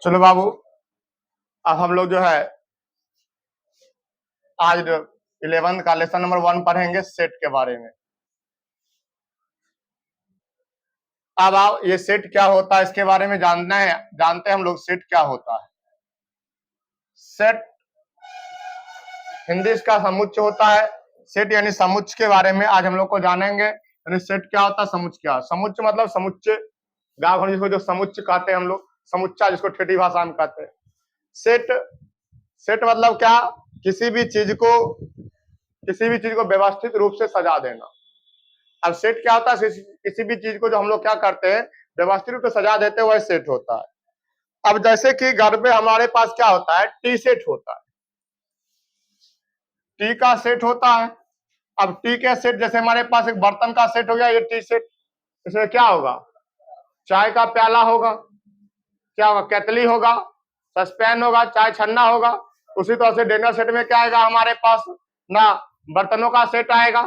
चलो बाबू, अब हम लोग जो है आज 11th का लेसन नंबर 1 पढ़ेंगे सेट के बारे में। अब आप ये सेट क्या होता है इसके बारे में जानते हैं हम लोग सेट क्या होता है। सेट हिंदी इसका समुच्चय होता है। सेट यानी समुच्चय के बारे में आज हम लोग को जानेंगे। यानी सेट क्या होता है, समुच्चय क्या। समुच्चय मतलब समुच्चय, गाँव घर जिसको जो समुच्चय कहते हैं हम लोग, समुच्चा जिसको ठेठी भाषा में कहते हैं। सेट मतलब क्या, किसी भी चीज को व्यवस्थित रूप से सजा देना। अब सेट क्या होता है, किसी भी चीज को जो हम लोग क्या करते हैं व्यवस्थित रूप से सजा देते हैं, वह सेट होता है। अब जैसे कि घर में हमारे पास क्या होता है, टी सेट होता है, टी का सेट होता है। अब टी के सेट, जैसे हमारे पास एक बर्तन का सेट हो गया, ये टी सेट। इसमें क्या होगा, चाय का प्याला होगा, क्या होगा, केतली होगा, सस्पेन होगा, चाय छन्ना होगा। उसी तरह से डिनर सेट में क्या आएगा हमारे पास, ना बर्तनों का सेट आएगा,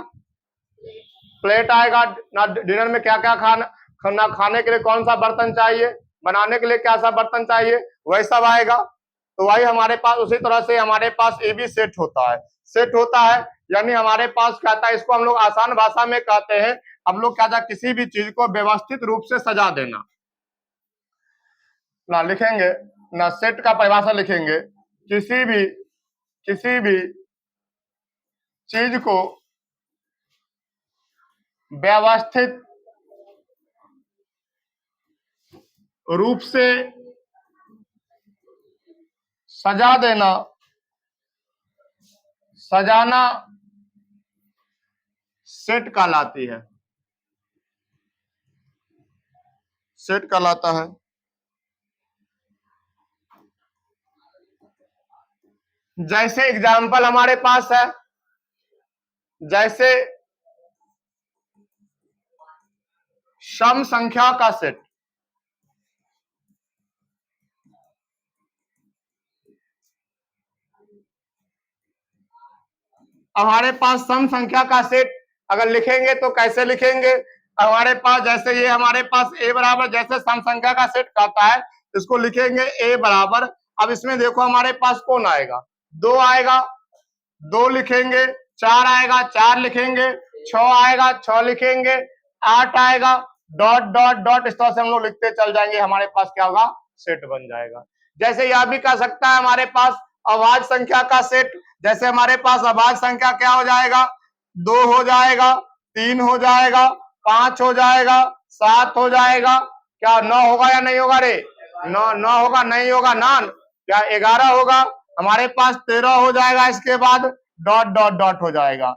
प्लेट आएगा, ना डिनर में क्या क्या खाना, खाने के लिए कौन सा बर्तन चाहिए, बनाने के लिए क्या सा बर्तन चाहिए, वही सब आएगा। तो वही हमारे पास, उसी तरह से हमारे पास ये भी सेट होता है। सेट होता है यानी हमारे पास क्या था, इसको हम लोग आसान भाषा में कहते हैं, हम लोग क्या था, किसी भी चीज को व्यवस्थित रूप से सजा देना। ना लिखेंगे ना, सेट का परिभाषा लिखेंगे, किसी भी चीज को व्यवस्थित रूप से सजा देना, सजाना सेट कहलाती है, सेट कहलाता है। जैसे एग्जाम्पल हमारे पास है, जैसे सम संख्या का सेट। हमारे पास सम संख्या का सेट अगर लिखेंगे तो कैसे लिखेंगे, हमारे पास जैसे ये हमारे पास a बराबर, जैसे सम संख्या का सेट कहता है, इसको लिखेंगे a बराबर। अब इसमें देखो हमारे पास कौन आएगा, 2 आएगा, 2 लिखेंगे, 4 आएगा, 4 लिखेंगे, 6 आएगा, 6 लिखेंगे, 8 आएगा, डॉट डॉट डॉट, इस तरह से हम लोग लिखते चल जाएंगे, हमारे पास क्या होगा, सेट बन जाएगा। जैसे यह भी कह सकता है हमारे पास अभाज्य संख्या का सेट। जैसे हमारे पास अभाज्य संख्या क्या हो जाएगा, 2 हो जाएगा, 3 हो जाएगा, 5 हो जाएगा, 7 हो जाएगा, क्या 9 होगा या नहीं होगा रे, 9 होगा, नहीं होगा ना, क्या 11 होगा, हमारे पास 13 हो जाएगा, इसके बाद डॉट डॉट डॉट हो जाएगा।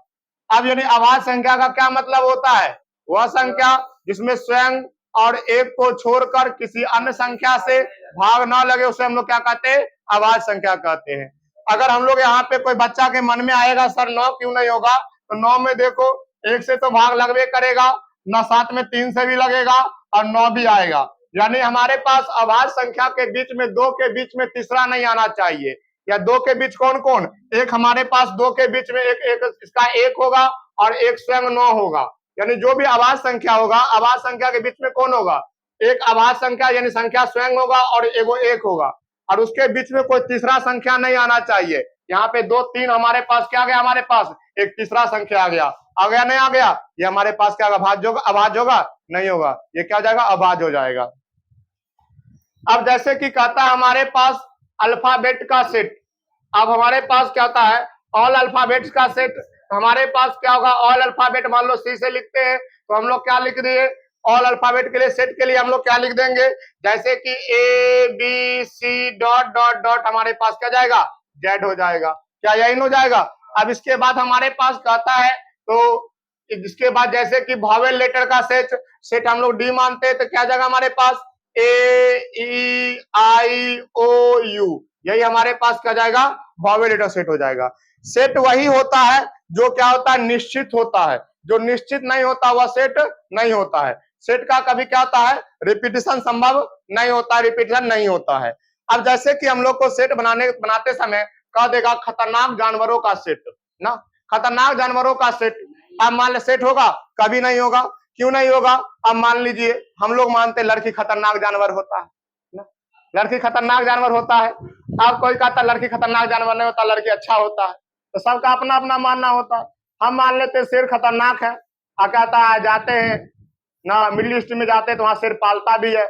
अब यानी अभाज्य संख्या का क्या मतलब होता है, वह संख्या जिसमें स्वयं और एक को छोड़कर किसी अन्य संख्या से भाग ना लगे, उसे हम लोग क्या कहते हैं, अभाज्य संख्या कहते हैं। अगर हम लोग यहाँ पे कोई बच्चा के मन में आएगा सर 9 क्यों नहीं होगा, तो 9 में देखो 1 से तो भाग लगवे करेगा ना, साथ में 3 से भी लगेगा और 9 भी आएगा। यानी हमारे पास अभाज्य संख्या के बीच में 2 के बीच में तीसरा नहीं आना चाहिए। या 2 के बीच कौन कौन, एक हमारे पास 2 के बीच में एक इसका 1 होगा और एक स्वयं 9 होगा। यानी जो भी अभाज्य संख्या होगा, अभाज्य संख्या के बीच में कौन होगा, एक अभाज्य संख्या यानी संख्या स्वयं होगा और एगो 1 होगा, और उसके बीच में कोई तीसरा संख्या नहीं आना चाहिए। यहाँ पे 2 3 हमारे पास क्या आ गया, हमारे पास एक तीसरा संख्या आ गया नहीं आ गया, ये हमारे पास क्या अभाज्य होगा, अभाज्य होगा नहीं होगा, ये क्या हो जाएगा, अभाज्य हो जाएगा। अब जैसे कि कहता है हमारे पास अल्फाबेट का सेट। अब हमारे पास क्या होता है, ऑल अल्फाबेट्स का सेट। हमारे पास क्या होगा, ऑल अल्फाबेट मान लो सी से लिखते हैं, तो हम लोग क्या लिख दिए, ऑल अल्फाबेट के लिए सेट के लिए हम लोग क्या लिख देंगे, जैसे कि A B C dot dot dot, हमारे पास क्या जाएगा, जेड हो जाएगा, क्या यही हो जाएगा। अब इसके बाद हमारे पास कहता है, तो इसके बाद जैसे कि वॉवेल लेटर का सेट हम लोग डी मानते हैं, तो क्या जाएगा हमारे पास, ए ई आई ओ यू, यही हमारे पास क्या जाएगा, वॉवेल लेटर सेट हो जाएगा। सेट वही होता है जो क्या होता है, निश्चित होता है, जो निश्चित नहीं होता वह सेट नहीं होता है। सेट का कभी क्या होता है, रिपीटिशन संभव नहीं होता, रिपीटिशन नहीं होता है। अब जैसे कि हम लोग को सेट बनाते समय कह देगा खतरनाक जानवरों का सेट ना, खतरनाक जानवरों का सेट। अब मान लो सेट होगा, कभी नहीं होगा। क्यों नहीं होगा? अब मान लीजिए हम लोग मानते लड़की खतरनाक जानवर होता है ना, लड़की खतरनाक जानवर होता है। अब कोई कहता लड़की खतरनाक जानवर नहीं होता, लड़की अच्छा होता है, तो सबका अपना अपना मानना होता है। हम मान लेते शेर खतरनाक है, कहता है जाते हैं ना मिडिल ईस्ट में जाते हैं तो वहां शेर पालता भी है,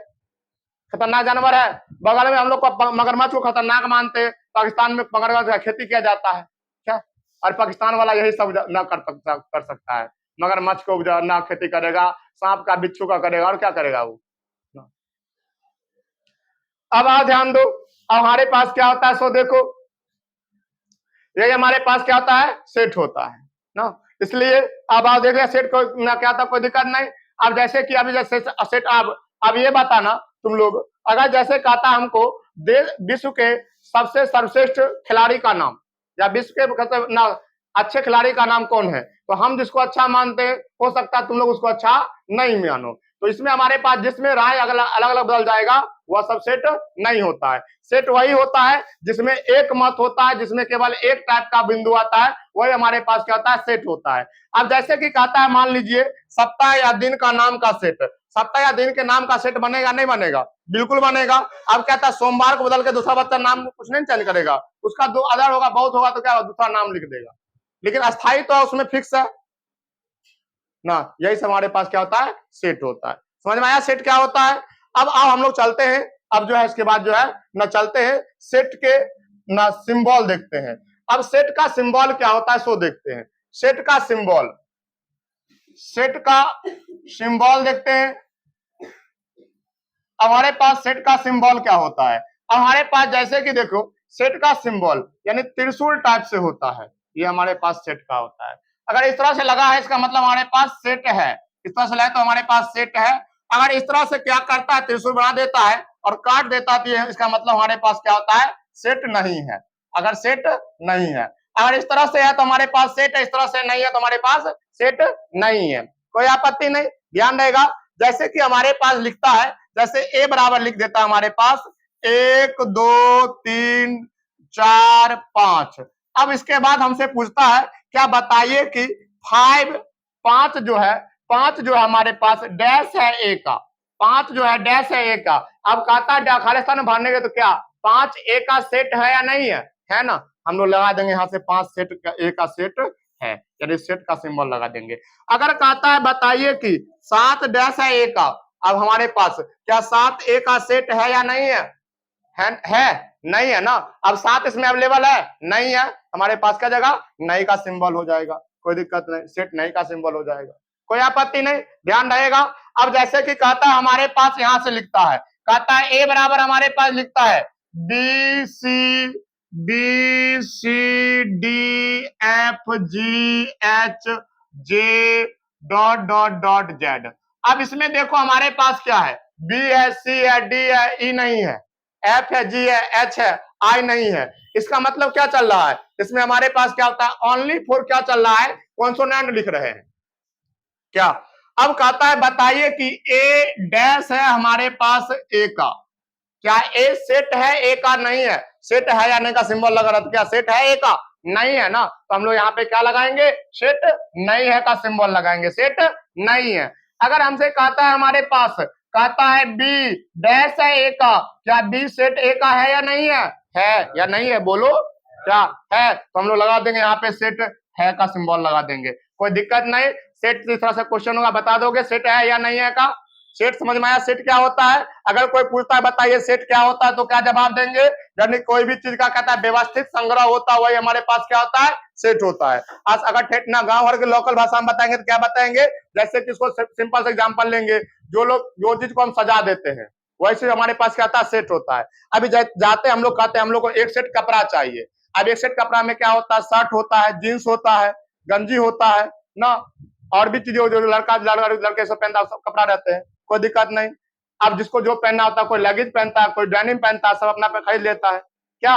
खतरनाक जानवर है। बगल में हम लोग को मगरमच्छ को खतरनाक मानते हैं, पाकिस्तान में मगरमच्छ का खेती किया जाता है क्या? और पाकिस्तान वाला यही सब न कर सकता है, मगरमच्छ को ना खेती करेगा, सांप का बिच्छू का करेगा, और क्या करेगा वो। अब आओ ध्यान दो, अब हमारे पास क्या होता है, सो देखो ये हमारे पास क्या होता है, सेट होता है ना। इसलिए अब आप देखिए सेट को ना क्या था, कोई दिक्कत नहीं। अब जैसे कि अभी जैसे सेट, अब ये बताना तुम लोग, अगर जैसे कहता हमको विश्व के सबसे सर्वश्रेष्ठ खिलाड़ी का नाम, या विश्व के ना अच्छे खिलाड़ी का नाम कौन है, तो हम जिसको अच्छा मानते हैं हो सकता है तुम लोग उसको अच्छा नहीं मानो। तो इसमें हमारे पास जिसमें राय अलग अलग बदल जाएगा वह सब सेट नहीं होता है। सेट वही होता है जिसमें एक मत होता है, जिसमें केवल एक टाइप का बिंदु आता है, वही हमारे पास क्या होता है, सेट होता है। अब जैसे कि कहता है मान लीजिए सप्ताह या दिन का नाम का सेट, सप्ताह या दिन के नाम का सेट बनेगा नहीं बनेगा? बिल्कुल बनेगा। अब कहता है सोमवार को बदल के दूसरा बच्चा नाम कुछ नहीं चेंज करेगा, उसका दो अदर होगा बहुत होगा तो क्या दूसरा नाम लिख देगा, लेकिन अस्थाई तो उसमें फिक्स है ना। यही से हमारे पास क्या होता है, सेट होता है। समझ में आया सेट क्या होता है? अब हम लोग चलते हैं, अब जो है इसके बाद जो है ना चलते हैं सेट के ना सिंबल देखते हैं। अब सेट का सिंबल क्या होता है सो देखते हैं। सेट का सिंबल, सेट का सिंबल देखते हैं। हमारे पास सेट का सिंबल क्या होता है? अब हमारे पास जैसे कि देखो सेट का सिंबल यानी त्रिशूल टाइप से होता है, ये हमारे पास सेट का होता है। अगर इस तरह से लगा है इसका मतलब हमारे पास सेट है, इस तरह से लगा तो हमारे पास सेट है। अगर इस तरह से क्या करता है, त्रिशूल बना देता है और काट देता है, इसका मतलब हमारे पास क्या होता है, सेट नहीं है। अगर सेट नहीं है, अगर इस तरह से है तो हमारे पास सेट है, इस तरह से नहीं है तो हमारे पास सेट नहीं है। कोई आपत्ति नहीं, ध्यान रहेगा। जैसे कि हमारे पास लिखता है, जैसे ए बराबर लिख देता है हमारे पास 1 2 3 4 5। अब इसके बाद हमसे पूछता है क्या बताइए कि 5 जो है हमारे पास डैश है ए का, 5 जो है डैश है ए का। अब कहता है खालिस्तान में भरने के तो क्या 5 ए का सेट है या नहीं है ना। हम लोग लगा देंगे यहाँ से 5 सेट का ए का सेट है, यानी सेट का सिंबल लगा देंगे। अगर कहता है बताइए कि 7 डैश है ए का, अब हमारे पास क्या 7 ए का सेट है या नहीं है नहीं है ना। अब 7 इसमें अवेलेबल है नहीं है, हमारे पास क्या जगह नहीं का सिंबल हो जाएगा, कोई दिक्कत नहीं, सेट नहीं का सिंबल हो जाएगा, कोई आपत्ति नहीं, ध्यान रहेगा। अब जैसे कि कहता है हमारे पास यहां से लिखता है, कहता है ए बराबर हमारे पास लिखता है B C D F G H J dot dot dot Z. अब इसमें देखो हमारे पास क्या है, बी है, सी है, डी है, ई नहीं है, एफ है, जी है, एच है, आई नहीं है। इसका मतलब क्या चल रहा है, इसमें हमारे पास क्या होता है, ओनली फॉर क्या चल रहा है, कॉन्सोनेंट लिख रहे हैं क्या। अब कहता है बताइए कि ए डैश है हमारे पास ए का, क्या ए सेट है ए का नहीं है, सेट है या नहीं का सिंबल लगा रहा, तो क्या सेट है ए का नहीं है ना, तो हम लोग यहाँ पे क्या लगाएंगे, सेट नहीं है का सिंबल लगाएंगे, सेट नहीं है। अगर हमसे कहता है हमारे पास, कहता है बी डैश है ए का, क्या बी सेट ए का है या नहीं है या नहीं है, बोलो क्या है, तो हम लोग लगा देंगे यहाँ पे सेट है का सिंबल लगा देंगे, कोई दिक्कत नहीं। सेट इस तरह से क्वेश्चन होगा, बता दोगे सेट है या नहीं है का। सेट समझ में आया, सेट क्या होता है? अगर कोई पूछता है बताइए सेट क्या होता है तो क्या जवाब देंगे, यानी कोई भी चीज का कहता है व्यवस्थित संग्रह होता है, वही हमारे पास क्या होता है, सेट होता है। आज अगर ठेठना गांव भर के लोकल भाषा में बताएंगे तो क्या बताएंगे, जैसे कि इसको सिंपल से एग्जांपल लेंगे, जो चीज को हम सजा देते हैं वैसे हमारे पास क्या होता है, सेट होता है। अभी जाते हम लोग कहते हैं हम लोग को एक सेट कपड़ा चाहिए। अब एक सेट कपड़ा में क्या होता है, शर्ट होता है, जींस होता है, गंजी होता है ना, और भी चीजें जो लड़के सब पहनता है सब कपड़ा रहते हैं, कोई दिक्कत नहीं। अब जिसको जो पहनना होता है, कोई लेगिंग पहनता है, कोई डेनिम पहनता है, सब अपना पे खरीद लेता है क्या।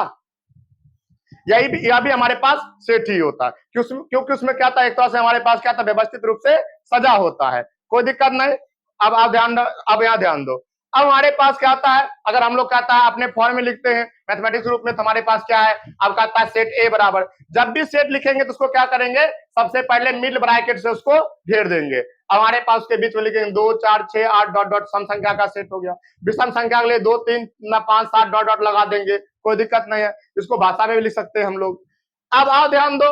यह भी हमारे पास सेट ही होता है, क्योंकि उसमें क्या था, एक तरह से हमारे पास क्या था, व्यवस्थित रूप से सजा होता है, कोई दिक्कत नहीं। अब आप यहाँ ध्यान दो, अब हमारे पास क्या होता है, अगर हम लोग कहता है अपने फॉर्म में लिखते हैं मैथमेटिक्स रूप में, तो हमारे पास क्या है, अब कहता है सेट ए बराबर, जब भी सेट लिखेंगे तो उसको क्या करेंगे, सबसे पहले मिड ब्रैकेट से उसको घेर देंगे। अब हमारे पास उसके बीच में लिखेंगे 2 4 6 8 डॉट डॉट सम संख्या का सेट हो गया। विषम संख्या के लिए 2 3 5 7 डॉट डॉट लगा देंगे, कोई दिक्कत नहीं है, इसको भाषा में भी लिख सकते हैं हम लोग। अब आओ ध्यान दो,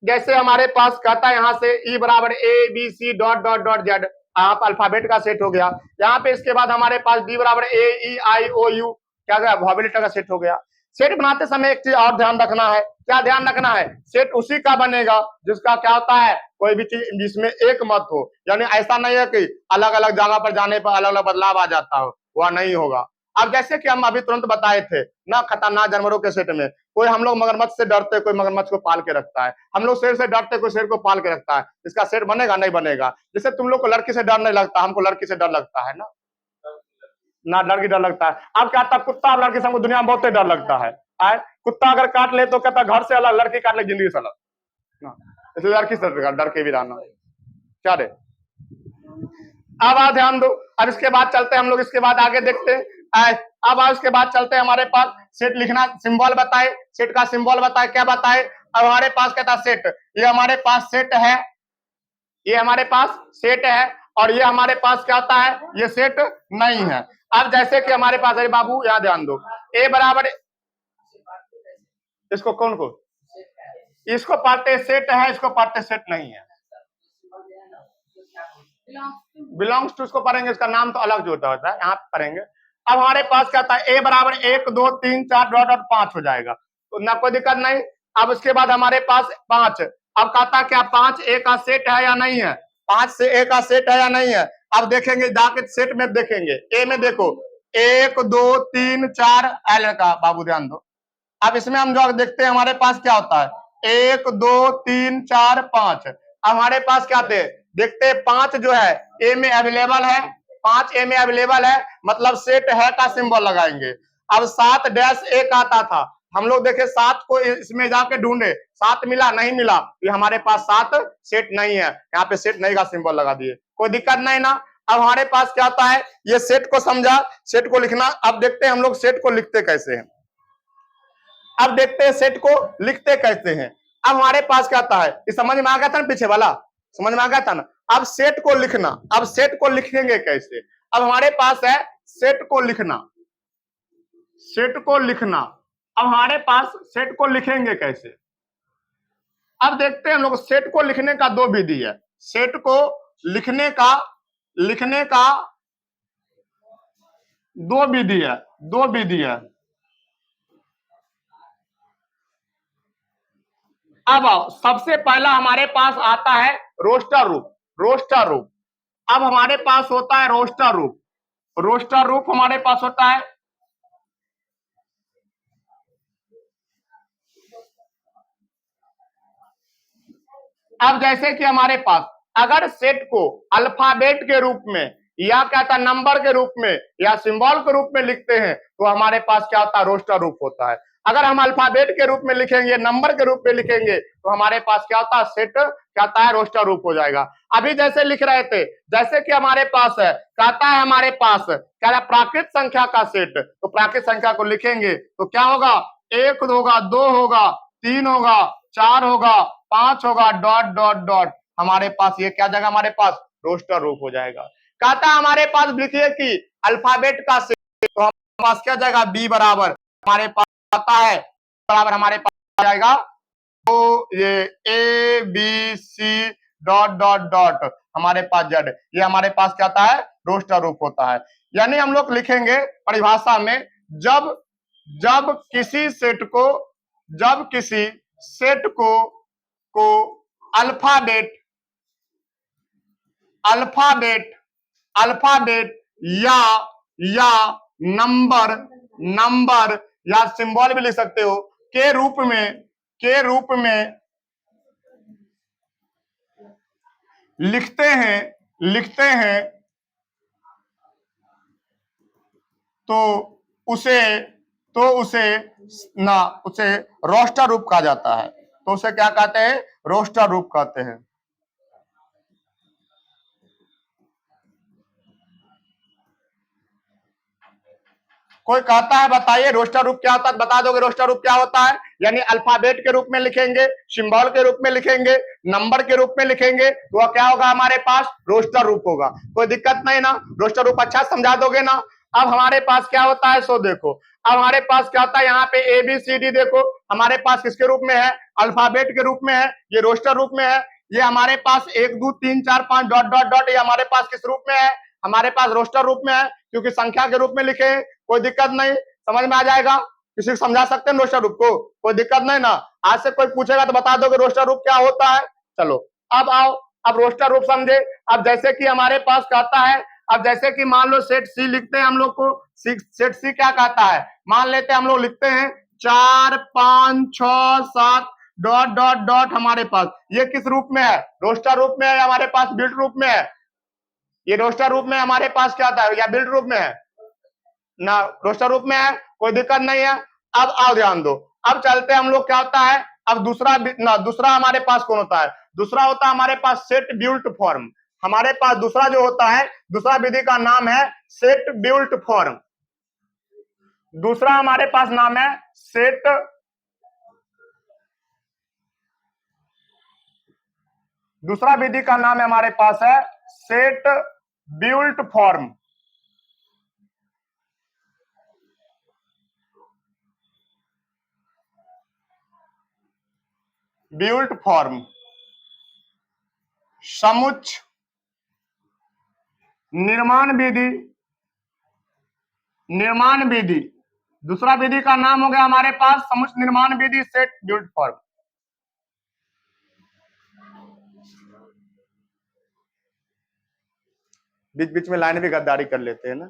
जैसे हमारे पास कहता है यहाँ से ई बराबर A B C dot dot dot Z, आप अल्फाबेट का सेट हो गया। यहाँ पे इसके बाद हमारे पास डी बराबर ए ई आई ओ यू, क्या गया, वॉबलेटर का सेट हो गया। सेट बनाते समय एक चीज और ध्यान रखना है, क्या ध्यान रखना है, सेट उसी का बनेगा जिसका क्या होता है, कोई भी चीज जिसमें एक मत हो, यानी ऐसा नहीं है कि अलग अलग जगह पर जाने पर अलग अलग बदलाव आ जाता हो, वह नहीं होगा। अब जैसे कि हम अभी तुरंत बताए थे ना, खतरनाक जानवरों के सेट में कोई हम लोग मगरमच्छ से डरते, कोई मगरमच्छ को पाल के रखता है, हम लोग शेर से डरते, कोई शेर को पाल के रखता है, इसका सेट बनेगा नहीं बनेगा। जैसे तुम लोग को लड़की से डर नहीं लगता, हमको लड़की से डर लगता है ना, ना लड़की डर लगता है। अब क्या था, कुत्ता और लड़की से हमको दुनिया में बहुत डर लगता है। कुत्ता अगर काट ले तो कहता घर से अलग, लड़की काट ले जिंदगी से अलग, इसलिए लड़की से डर के भी रहना। क्या रे, अब आ ध्यान दो, अब इसके बाद चलते हैं हम लोग, इसके बाद आगे देखते हैं। अब इसके बाद चलते हैं, हमारे पास सेट लिखना, सिंबल बताए, सेट का सिंबल बताए, क्या बताए। अब हमारे पास कहता सेट, ये हमारे पास सेट है, ये हमारे पास सेट है, और ये हमारे पास क्या होता है, ये सेट नहीं है। अब जैसे कि हमारे पास, अरे बाबू यहाँ ध्यान दो, ए बराबर, इसको कौन को, इसको पढ़ते सेट है, इसको पढ़ते सेट नहीं है, बिलोंग्स टू इसको पढ़ेंगे, इसका नाम तो अलग जो होता है, यहाँ पढ़ेंगे। अब हमारे पास क्या था, ए बराबर 1 2 3 4 डॉट डॉट 5 हो जाएगा, तो ना कोई दिक्कत नहीं। अब उसके बाद हमारे पास 5, अब कहता क्या 5 ए का सेट है या नहीं है, 5 से ए का सेट है या नहीं है। अब देखेंगे जाके सेट में देखेंगे, ए में देखो 1 2 3 4 एल का, बाबू ध्यान दो। अब इसमें हम जो देखते हैं हमारे पास क्या होता है, 1 2 3 4 5, हमारे पास क्या थे, देखते हैं 5 जो है ए में अवेलेबल है, 5 ए में अवेलेबल है, मतलब सेट है का सिंबल लगाएंगे। अब 7 डैश एक आता था, हम लोग देखे 7 को इसमें जाके ढूंढे, 7 मिला नहीं मिला, ये हमारे पास 7 सेट नहीं है, यहाँ पे सेट नहीं का सिंबल लगा दिए, कोई दिक्कत नहीं ना। अब हमारे पास क्या होता है, ये सेट को समझा, सेट को लिखना। अब देखते हैं हम लोग सेट को लिखते कैसे हैं, अब देखते हैं सेट को लिखते कैसे हैं। अब हमारे पास क्या आता है, ये समझ में आ गया था ना, पीछे वाला समझ में आ गया था ना। अब सेट को लिखना, अब सेट को लिखेंगे कैसे, अब हमारे पास है सेट को लिखना, सेट को लिखना। अब हमारे पास सेट को लिखेंगे कैसे, अब देखते हैं हम लोग, सेट को लिखने का 2 विधि है, सेट को लिखने का 2 विधि है, 2 विधि है। अब सबसे पहला हमारे पास आता है रोस्टर रूप, रोस्टर रूप। अब हमारे पास होता है रोस्टर रूप, रोस्टर रूप हमारे पास होता है। अब जैसे कि हमारे पास अगर सेट को अल्फाबेट के रूप में या क्या था नंबर के रूप में या सिंबल के रूप में लिखते हैं तो हमारे पास क्या होता है, रोस्टर रूप होता है। अगर हम अल्फाबेट के रूप में लिखेंगे, नंबर के रूप में लिखेंगे तो हमारे पास क्या होता है, सेट क्या होता है, रोस्टर रूप हो जाएगा। अभी जैसे लिख रहे थे, जैसे कि हमारे पास है, कहता है हमारे पास क्या है, प्राकृत संख्या का सेट, तो प्राकृत संख्या को लिखेंगे तो क्या होगा, 1 होगा, 2 होगा, 3 होगा, 4 होगा, 5 होगा, डॉट डॉट डॉट, हमारे पास ये क्या जगह, हमारे पास रोस्टर रूप हो जाएगा। कहता हमारे पास लिखिए कि अल्फाबेट का सेट, तो हमारे पास क्या जाएगा, बी बराबर हमारे पास आता है, बराबर हमारे पास आ जाएगा, तो ये A B C dot dot dot हमारे पास जेड, ये हमारे पास क्या आता है, रोस्टर रूप होता है। यानी हम लोग लिखेंगे परिभाषा में, जब जब किसी सेट को, जब किसी सेट को अल्फाबेट अल्फाबेट अल्फाबेट या नंबर नंबर या सिंबल भी लिख सकते हो के रूप में लिखते हैं तो उसे उसे रोस्टर रूप कहा जाता है, तो उसे क्या कहते हैं, रोस्टर रूप कहते हैं। कोई कहता है बताइए रोस्टर रूप क्या होता है, बता दोगे रोस्टर रूप क्या होता है? यानी अल्फाबेट के रूप में लिखेंगे, सिंबल के रूप में लिखेंगे, नंबर के रूप में लिखेंगे, तो वह क्या होगा हमारे पास? रोस्टर रूप होगा। कोई दिक्कत नहीं ना? रोस्टर रूप अच्छा समझा दोगे ना? अब हमारे पास क्या होता है सो देखो, अब हमारे पास क्या होता है यहाँ पे ए बी सी डी, देखो हमारे पास किसके रूप में है? अल्फाबेट के रूप में है, ये रोस्टर रूप में है। ये हमारे पास 1 2 3 4 5 डॉट डॉट डॉट, ये हमारे पास किस रूप में है? हमारे पास रोस्टर रूप में है, क्योंकि संख्या के रूप में लिखे। कोई दिक्कत नहीं, समझ में आ जाएगा? किसी को समझा सकते हैं रोस्टर रूप को? कोई दिक्कत नहीं ना? आज से कोई पूछेगा तो बता दो कि रोस्टर रूप क्या होता है। चलो अब आओ, अब रोस्टर रूप समझे। अब जैसे कि हमारे पास कहता है, अब जैसे कि मान लो सेट सी लिखते हैं हम लोग को, सेट सी क्या कहता है? मान लेते हैं हम लोग लिखते हैं 4 5 6 7 डॉट डॉट डॉट, हमारे पास ये किस रूप में है? रोस्टर रूप में है, हमारे पास बिल्ट रूप में है। ये रोस्टर रूप में हमारे पास क्या आता है, या बिल्ट रूप में है ना? रोस्टर रूप में है, कोई दिक्कत नहीं है। अब आओ ध्यान दो, अब चलते हम लोग, क्या होता है अब दूसरा ना, दूसरा हमारे पास कौन होता है? दूसरा होता है हमारे पास सेट बिल्ट फॉर्म। हमारे पास दूसरा जो होता है, दूसरा विधि का नाम है सेट बिल्ट फॉर्म। दूसरा हमारे पास नाम है सेट, दूसरा विधि का नाम है हमारे पास है set built form. Built form, समुच्च निर्माण विधि, निर्माण विधि। दूसरा विधि का नाम हो गया हमारे पास समुच्च निर्माण विधि, सेट बिल्ट फॉर्म। बीच बीच में लाइन भी गद्दारी कर लेते हैं ना।